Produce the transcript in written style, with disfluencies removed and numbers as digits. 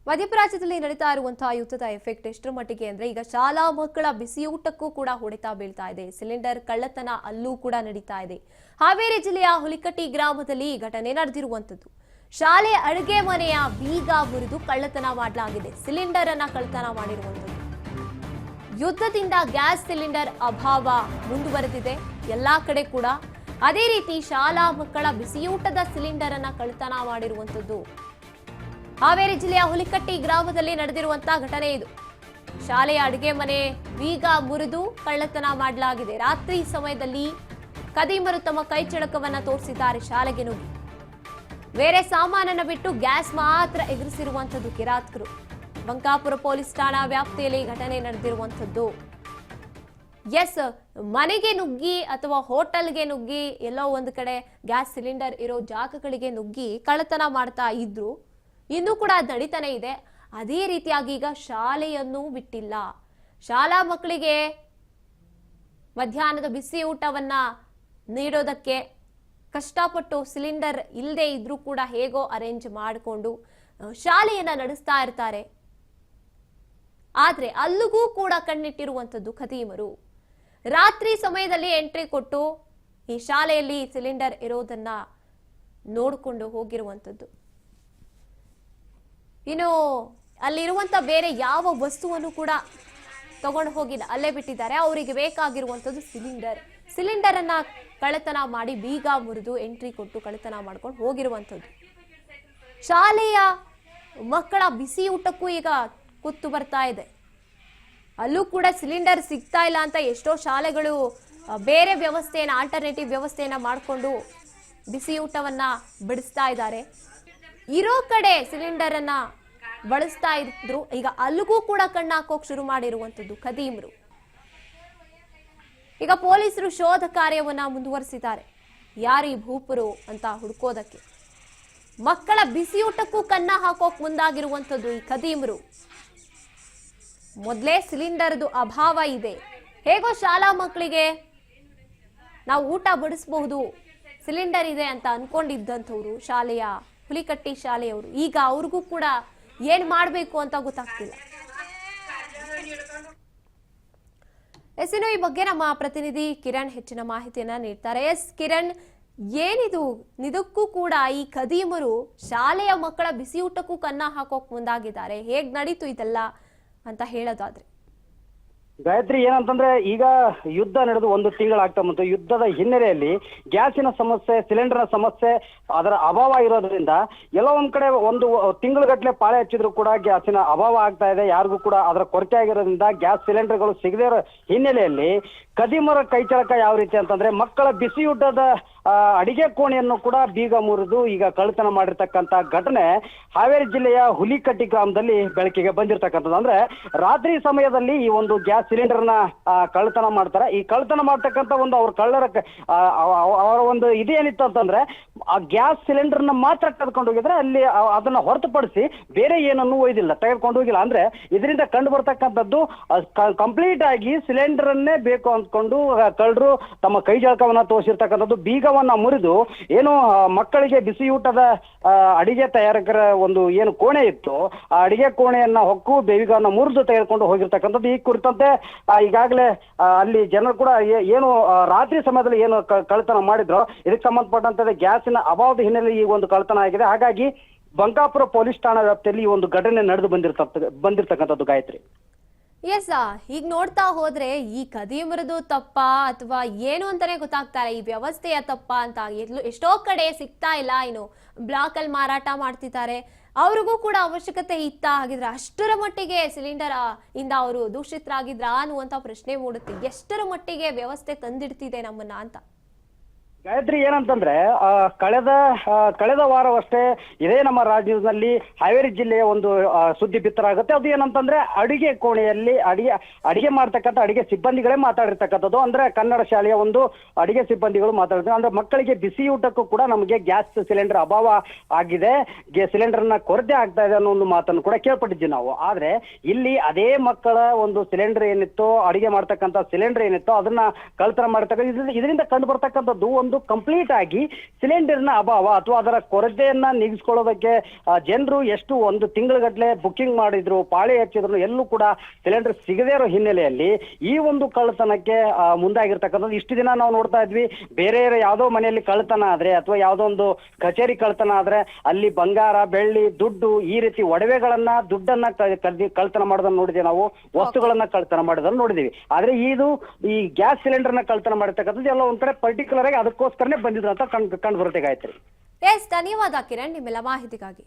ಮಧ್ಯಪ್ರಾಚ್ಯದಲ್ಲಿ ನಡೀತಾ ಇರುವಂತಹ ಯುದ್ಧದ ಎಫೆಕ್ಟ್ ಎಷ್ಟರ ಮಟ್ಟಿಗೆ ಅಂದ್ರೆ ಈಗ ಶಾಲಾ ಮಕ್ಕಳ ಬಿಸಿಯೂಟಕ್ಕೂ ಕೂಡ ಹೊಡೆತ ಬೀಳ್ತಾ ಇದೆ. ಸಿಲಿಂಡರ್ ಕಳ್ಳತನ ಅಲ್ಲೂ ಕೂಡ ನಡೀತಾ ಇದೆ. ಹಾವೇರಿ ಜಿಲ್ಲೆಯ ಹುಲಿಕಟ್ಟಿ ಗ್ರಾಮದಲ್ಲಿ ಈ ಘಟನೆ ನಡೆದಿರುವಂತದ್ದು. ಶಾಲೆ ಅಡುಗೆ ಮನೆಯ ಬೀಗ ಮುರಿದು ಕಳ್ಳತನ ಮಾಡಲಾಗಿದೆ. ಸಿಲಿಂಡರ್ ಅನ್ನ ಕಳ್ಳತನ ಮಾಡಿರುವಂತದ್ದು. ಯುದ್ಧದಿಂದ ಗ್ಯಾಸ್ ಸಿಲಿಂಡರ್ ಅಭಾವ ಮುಂದುವರೆದಿದೆ ಎಲ್ಲಾ ಕಡೆ ಕೂಡ. ಅದೇ ರೀತಿ ಶಾಲಾ ಮಕ್ಕಳ ಬಿಸಿಯೂಟದ ಸಿಲಿಂಡರ್ ಅನ್ನ ಕಳ್ಳತನ ಮಾಡಿರುವಂತದ್ದು. ಹಾವೇರಿ ಜಿಲ್ಲೆಯ ಹುಲಿಕಟ್ಟಿ ಗ್ರಾಮದಲ್ಲಿ ನಡೆದಿರುವಂತಹ ಘಟನೆ ಇದು. ಶಾಲೆಯ ಅಡುಗೆ ಮನೆ ಬೀಗ ಮುರಿದು ಕಳ್ಳತನ ಮಾಡಲಾಗಿದೆ. ರಾತ್ರಿ ಸಮಯದಲ್ಲಿ ಖದೀಮರು ತಮ್ಮ ಕೈ ಚಳಕವನ್ನ ತೋರಿಸಿದ್ದಾರೆ ಶಾಲೆಗೆ ನುಗ್ಗಿ. ಬೇರೆ ಸಾಮಾನನ್ನ ಬಿಟ್ಟು ಗ್ಯಾಸ್ ಮಾತ್ರ ಎದುರಿಸಿರುವಂತದ್ದು ಕಿರಾತಕರು. ಬಂಕಾಪುರ ಪೊಲೀಸ್ ಠಾಣಾ ವ್ಯಾಪ್ತಿಯಲ್ಲಿ ಘಟನೆ ನಡೆದಿರುವಂತದ್ದು. ಎಸ್, ಮನೆಗೆ ನುಗ್ಗಿ ಅಥವಾ ಹೋಟೆಲ್ಗೆ ನುಗ್ಗಿ ಎಲ್ಲೋ ಒಂದು ಕಡೆ ಗ್ಯಾಸ್ ಸಿಲಿಂಡರ್ ಇರೋ ಜಾಗಗಳಿಗೆ ನುಗ್ಗಿ ಕಳ್ಳತನ ಮಾಡ್ತಾ ಇದ್ರು. ಇನ್ನೂ ಕೂಡ ನಡೀತಾನೆ ಇದೆ. ಅದೇ ರೀತಿಯಾಗಿ ಈಗ ಶಾಲೆಯನ್ನು ಬಿಟ್ಟಿಲ್ಲ. ಶಾಲಾ ಮಕ್ಕಳಿಗೆ ಮಧ್ಯಾಹ್ನದ ಬಿಸಿ ಊಟವನ್ನ ನೀಡೋದಕ್ಕೆ ಕಷ್ಟಪಟ್ಟು ಸಿಲಿಂಡರ್ ಇಲ್ಲದೆ ಇದ್ರೂ ಕೂಡ ಹೇಗೋ ಅರೇಂಜ್ ಮಾಡಿಕೊಂಡು ಶಾಲೆಯನ್ನ ನಡೆಸ್ತಾ ಇರ್ತಾರೆ. ಆದ್ರೆ ಅಲ್ಲಿಗೂ ಕೂಡ ಕಣ್ಣಿಟ್ಟಿರುವಂತದ್ದು ಖದೀಮರು. ರಾತ್ರಿ ಸಮಯದಲ್ಲಿ ಎಂಟ್ರಿ ಕೊಟ್ಟು ಈ ಶಾಲೆಯಲ್ಲಿ ಸಿಲಿಂಡರ್ ಇರೋದನ್ನ ನೋಡಿಕೊಂಡು ಹೋಗಿರುವಂತದ್ದು. ಇನ್ನು ಅಲ್ಲಿರುವಂತ ಬೇರೆ ಯಾವ ವಸ್ತುವನ್ನು ಕೂಡ ತಗೊಂಡು ಹೋಗಿಲ್ಲ, ಅಲ್ಲೇ ಬಿಟ್ಟಿದ್ದಾರೆ. ಅವರಿಗೆ ಬೇಕಾಗಿರುವಂತದ್ದು ಸಿಲಿಂಡರ್ ಅನ್ನ ಕಳ್ಳತನ ಮಾಡಿ ಬೀಗ ಮುರಿದು ಎಂಟ್ರಿ ಕೊಟ್ಟು ಕಳ್ಳತನ ಮಾಡ್ಕೊಂಡು ಹೋಗಿರುವಂತದ್ದು. ಶಾಲೆಯ ಮಕ್ಕಳ ಬಿಸಿ ಊಟಕ್ಕೂ ಈಗ ಕುತ್ತು ಬರ್ತಾ ಇದೆ. ಅಲ್ಲೂ ಕೂಡ ಸಿಲಿಂಡರ್ ಸಿಗ್ತಾ ಇಲ್ಲ ಅಂತ ಎಷ್ಟೋ ಶಾಲೆಗಳು ಬೇರೆ ವ್ಯವಸ್ಥೆಯನ್ನ, ಆಲ್ಟರ್ನೇಟಿವ್ ವ್ಯವಸ್ಥೆಯನ್ನ ಮಾಡಿಕೊಂಡು ಬಿಸಿ ಊಟವನ್ನ ಬಿಡಿಸ್ತಾ ಇದ್ದಾರೆ. ಇರೋ ಕಡೆ ಸಿಲಿಂಡರ್ ಅನ್ನ ಬಳಸ್ತಾ ಇದ್ರು. ಈಗ ಅಲ್ಲಿಗೂ ಕೂಡ ಕಣ್ಣು ಹಾಕೋಕ್ ಶುರು ಮಾಡಿರುವಂತದ್ದು ಖದೀಮರು. ಈಗ ಪೊಲೀಸರು ಶೋಧ ಕಾರ್ಯವನ್ನ ಮುಂದುವರಿಸಿದ್ದಾರೆ. ಯಾರು ಈ ಭೂಪರು ಅಂತ ಹುಡುಕೋದಕ್ಕೆ. ಮಕ್ಕಳ ಬಿಸಿಯೂಟಕ್ಕೂ ಕನ್ನ ಹಾಕೋಕ್ ಮುಂದಾಗಿರುವಂತದ್ದು ಈ ಖದೀಮರು. ಮೊದಲೇ ಸಿಲಿಂಡರ್ದು ಅಭಾವ ಇದೆ. ಹೇಗೋ ಶಾಲಾ ಮಕ್ಕಳಿಗೆ ನಾವು ಊಟ ಬಡಿಸಬಹುದು, ಸಿಲಿಂಡರ್ ಇದೆ ಅಂತ ಅನ್ಕೊಂಡಿದ್ದಂಥವ್ರು ಶಾಲೆಯ ಹುಲಿಕಟ್ಟಿ ಶಾಲೆಯವರು ಈಗ ಅವ್ರಿಗೂ ಕೂಡ ಏನ್ ಮಾಡ್ಬೇಕು ಅಂತ ಗೊತ್ತಾಗ್ತಿಲ್ಲ. ಇನ್ನು ಈ ಬಗ್ಗೆ ನಮ್ಮ ಪ್ರತಿನಿಧಿ ಕಿರಣ್ ಹೆಚ್ಚಿನ ಮಾಹಿತಿಯನ್ನ ನೀಡ್ತಾರೆ. ಎಸ್ ಕಿರಣ್, ಏನಿದು ನಿದಕ್ಕೂ ಕೂಡ ಈ ಖದೀಮರು ಶಾಲೆಯ ಮಕ್ಕಳ ಬಿಸಿಯೂಟಕ್ಕೂ ಕನ್ನ ಹಾಕೋಕ್ ಮುಂದಾಗಿದ್ದಾರೆ. ಹೇಗ್ ನಡೀತು ಇದೆಲ್ಲ ಅಂತ ಹೇಳೋದಾದ್ರೆ? ಗಾಯತ್ರಿ, ಏನಂತಂದ್ರೆ ಈಗ ಯುದ್ಧ ನಡೆದು 1 ತಿಂಗಳಾಗ್ತಾ ಬಂತು. ಯುದ್ಧದ ಹಿನ್ನೆಲೆಯಲ್ಲಿ ಗ್ಯಾಸಿನ ಸಮಸ್ಯೆ, ಸಿಲಿಂಡರ್ನ ಸಮಸ್ಯೆ, ಅದರ ಅಭಾವ ಇರೋದ್ರಿಂದ ಎಲ್ಲೋ ಒಂದ್ ಕಡೆ 1 ತಿಂಗಳಗಟ್ಟಲೆ ಪಾಳೆ ಹಚ್ಚಿದ್ರು ಕೂಡ ಗ್ಯಾಸಿನ ಅಭಾವ ಆಗ್ತಾ ಇದೆ. ಯಾರಿಗೂ ಕೂಡ ಅದರ ಕೊರತೆ ಆಗಿರೋದ್ರಿಂದ ಗ್ಯಾಸ್ ಸಿಲಿಂಡರ್ಗಳು ಸಿಗದೇ ಇರೋ ಹಿನ್ನೆಲೆಯಲ್ಲಿ ಖದೀಮರ ಕೈಚಳಕ ಯಾವ ರೀತಿ ಅಂತಂದ್ರೆ ಮಕ್ಕಳ ಬಿಸಿಯೂಟದ ಅಡಿಗೆ ಕೋಣೆಯನ್ನು ಕೂಡ ಬೀಗ ಮುರಿದು ಈಗ ಕಳ್ಳತನ ಮಾಡಿರ್ತಕ್ಕಂಥ ಘಟನೆ ಹಾವೇರಿ ಜಿಲ್ಲೆಯ ಹುಲಿಕಟ್ಟಿ ಗ್ರಾಮದಲ್ಲಿ ಬೆಳಕಿಗೆ ಬಂದಿರತಕ್ಕಂಥದ್ದು. ಅಂದ್ರೆ ರಾತ್ರಿ ಸಮಯದಲ್ಲಿ ಈ ಒಂದು ಗ್ಯಾಸ್ ಸಿಲಿಂಡರ್ನ ಕಳ್ಳತನ ಮಾಡ್ತಾರೆ. ಈ ಕಳ್ಳತನ ಮಾಡ್ತಕ್ಕಂಥ ಒಂದು ಅವ್ರ ಕಳ್ಳರ ಅವರ ಒಂದು ಇದೇನಿತ್ತು ಅಂತಂದ್ರೆ ಆ ಗ್ಯಾಸ್ ಸಿಲಿಂಡರ್ನ ಮಾತ್ರ ಕದ್ಕೊಂಡು ಹೋಗಿದ್ರೆ ಅಲ್ಲಿ ಅದನ್ನ ಹೊರತುಪಡಿಸಿ ಬೇರೆ ಏನನ್ನು ಒಯ್ದಿಲ್ಲ, ತೆಗೆದುಕೊಂಡು ಹೋಗಿಲ್ಲ. ಅಂದ್ರೆ ಇದರಿಂದ ಕಂಡು ಬರ್ತಕ್ಕಂಥದ್ದು ಕಂಪ್ಲೀಟ್ ಆಗಿ ಸಿಲಿಂಡರ್ ಅನ್ನೇ ಬೇಕು ಅಂದ್ಕೊಂಡು ಕಳ್ಳರು ತಮ್ಮ ಕೈ ಜಳಕವನ್ನ ತೋರಿಸಿರ್ತಕ್ಕಂಥದ್ದು. ಬೀಗವನ್ನ ಮುರಿದು ಏನು ಮಕ್ಕಳಿಗೆ ಬಿಸಿಯೂಟದ ಅಡಿಗೆ ತಯಾರಕರ ಒಂದು ಏನು ಕೋಣೆ ಇತ್ತು, ಆ ಅಡಿಗೆ ಕೋಣೆಯನ್ನ ಹೊಕ್ಕು ಬೀಗವನ್ನ ಮುರಿದು ತೆಗೆದುಕೊಂಡು ಹೋಗಿರ್ತಕ್ಕಂಥದ್ದು. ಈ ಕುರಿತಂತೆ ಈಗಾಗಲೇ ಅಲ್ಲಿ ಜನರು ಕೂಡ ಏನು ರಾತ್ರಿ ಸಮಯದಲ್ಲಿ ಏನು ಕಳ್ಳತನ ಮಾಡಿದ್ರು ಇದಕ್ಕೆ ಸಂಬಂಧಪಟ್ಟಂತೆ ಗ್ಯಾಸಿನ ಅಭಾವದ ಹಿನ್ನೆಲೆ ಈ ಒಂದು ಕಳ್ಳತನ ಆಗಿದೆ. ಹಾಗಾಗಿ ಬಂಕಾಪುರ ಪೊಲೀಸ್ ಠಾಣಾ ವ್ಯಾಪ್ತಿಯಲ್ಲಿ ಈ ಒಂದು ಘಟನೆ ನಡೆದು ಬಂದಿರತಕ್ಕಂಥದ್ದು ಗಾಯತ್ರಿ. ಎಸ್, ಈಗ ನೋಡ್ತಾ ಹೋದ್ರೆ ಈ ಖದೀಮರದು ತಪ್ಪಾ ಅಥವಾ ಏನು ಅಂತಾನೆ ಗೊತ್ತಾಗ್ತಾರೆ. ಈ ವ್ಯವಸ್ಥೆಯ ತಪ್ಪಾ ಅಂತ ಎಷ್ಟೋ ಕಡೆ ಸಿಗ್ತಾ ಇಲ್ಲ. ಇನ್ನು ಬ್ಲಾಕ್ ಅಲ್ಲಿ ಮಾರಾಟ ಮಾಡ್ತಿದ್ದಾರೆ. ಅವ್ರಿಗೂ ಕೂಡ ಅವಶ್ಯಕತೆ ಇತ್ತ ಆಗಿದ್ರೆ ಅಷ್ಟರ ಮಟ್ಟಿಗೆ ಸಿಲಿಂಡರ್ ಇಂದ ಅವರು ದೂಷಿತರಾಗಿದ್ರ ಅನ್ನುವಂತ ಪ್ರಶ್ನೆ ಮೂಡುತ್ತೆ. ಎಷ್ಟರ ಮಟ್ಟಿಗೆ ವ್ಯವಸ್ಥೆ ತಂದಿಡ್ತಿದೆ ನಮ್ಮನ್ನ ಅಂತ. ಗಾಯತ್ರಿ, ಏನಂತಂದ್ರೆ ಕಳೆದ ವಾರವಷ್ಟೇ ಇದೇ ನಮ್ಮ ರಾಜ್ಯದಲ್ಲಿ ಹಾವೇರಿ ಜಿಲ್ಲೆಯ ಒಂದು ಸುದ್ದಿ ಬಿತ್ತರಾಗುತ್ತೆ. ಅದು ಏನಂತಂದ್ರೆ ಅಡಿಗೆ ಕೋಣೆಯಲ್ಲಿ ಅಡಿಗೆ ಮಾಡ್ತಕ್ಕಂಥ ಅಡಿಗೆ ಸಿಬ್ಬಂದಿಗಳೇ ಮಾತಾಡಿರ್ತಕ್ಕಂಥದ್ದು. ಅಂದ್ರೆ ಕನ್ನಡ ಶಾಲೆಯ ಒಂದು ಅಡಿಗೆ ಸಿಬ್ಬಂದಿಗಳು ಮಾತಾಡಿದ್ರು. ಅಂದ್ರೆ ಮಕ್ಕಳಿಗೆ ಬಿಸಿಯೂಟಕ್ಕೂ ಕೂಡ ನಮಗೆ ಗ್ಯಾಸ್ ಸಿಲಿಂಡರ್ ಅಭಾವ ಆಗಿದೆ, ಸಿಲಿಂಡರ್ನ ಕೊರತೆ ಆಗ್ತಾ ಇದೆ ಅನ್ನೋ ಒಂದು ಮಾತನ್ನು ಕೂಡ ಕೇಳ್ಪಟ್ಟಿದ್ವಿ ನಾವು. ಆದ್ರೆ ಇಲ್ಲಿ ಅದೇ ಮಕ್ಕಳ ಒಂದು ಸಿಲಿಂಡರ್ ಏನಿತ್ತು, ಅಡಿಗೆ ಮಾಡ್ತಕ್ಕಂಥ ಸಿಲಿಂಡರ್ ಏನಿತ್ತು ಅದನ್ನ ಕಳ್ಳತನ ಮಾಡ್ತಕ್ಕಂಥ ಇದರಿಂದ ಕಂಡು ಬರ್ತಕ್ಕಂಥದ್ದು ಒಂದು ಕಂಪ್ಲೀಟ್ ಆಗಿ ಸಿಲಿಂಡರ್ನ ಅಭಾವ ಅಥವಾ ಅದರ ಕೊರತೆಯನ್ನ ನೀಗಿಸ್ಕೊಳ್ಳೋದಕ್ಕೆ ಜನರು ಎಷ್ಟು ಒಂದು ತಿಂಗಳಗಟ್ಟಲೆ ಬುಕ್ಕಿಂಗ್ ಮಾಡಿದ್ರು, ಪಾಳಿ ಹಚ್ಚಿದ್ರು, ಎಲ್ಲೂ ಕೂಡ ಸಿಲಿಂಡರ್ ಸಿಗದೇ ಇರೋ ಹಿನ್ನೆಲೆಯಲ್ಲಿ ಈ ಒಂದು ಕಳ್ಳತನಕ್ಕೆ ಮುಂದಾಗಿರ್ತಕ್ಕಂಥದ್ದು. ಇಷ್ಟು ದಿನ ನಾವು ನೋಡ್ತಾ ಇದ್ವಿ, ಬೇರೆ ಯಾವುದೋ ಮನೆಯಲ್ಲಿ ಕಳ್ಳತನ ಆದ್ರೆ ಅಥವಾ ಯಾವುದೋ ಒಂದು ಕಚೇರಿ ಕಳ್ಳತನ ಆದ್ರೆ ಅಲ್ಲಿ ಬಂಗಾರ, ಬೆಳ್ಳಿ, ದುಡ್ಡು, ಈ ರೀತಿ ಒಡವೆಗಳನ್ನ, ದುಡ್ಡನ್ನ ಕಳ್ಳತನ ಮಾಡೋದನ್ನ ನೋಡಿದ್ವಿ ನಾವು, ವಸ್ತುಗಳನ್ನ ಕಳ್ಳತನ ಮಾಡೋದನ್ನ ನೋಡಿದೀವಿ. ಆದ್ರೆ ಈ ಗ್ಯಾಸ್ ಸಿಲಿಂಡರ್ನ ಕಳ್ಳತನ ಮಾಡಿರ್ತಕ್ಕಂಥದ್ದು ಎಲ್ಲ ಒಂದ್ ಕಡೆ ಪರ್ಟಿಕ್ಯುಲರ್ ಆಗಿ ಅದಕ್ಕೋಸ್ಕರನೇ ಬಂದಿದ್ರು ಅಂತ ಕಂಡು ಬರುತ್ತೆ ಗಾಯತ್ರಿ. ಎಸ್, ಧನ್ಯವಾದ ಕಿರಣ್ ನಿಮ್ಮೆಲ್ಲ ಮಾಹಿತಿಗಾಗಿ.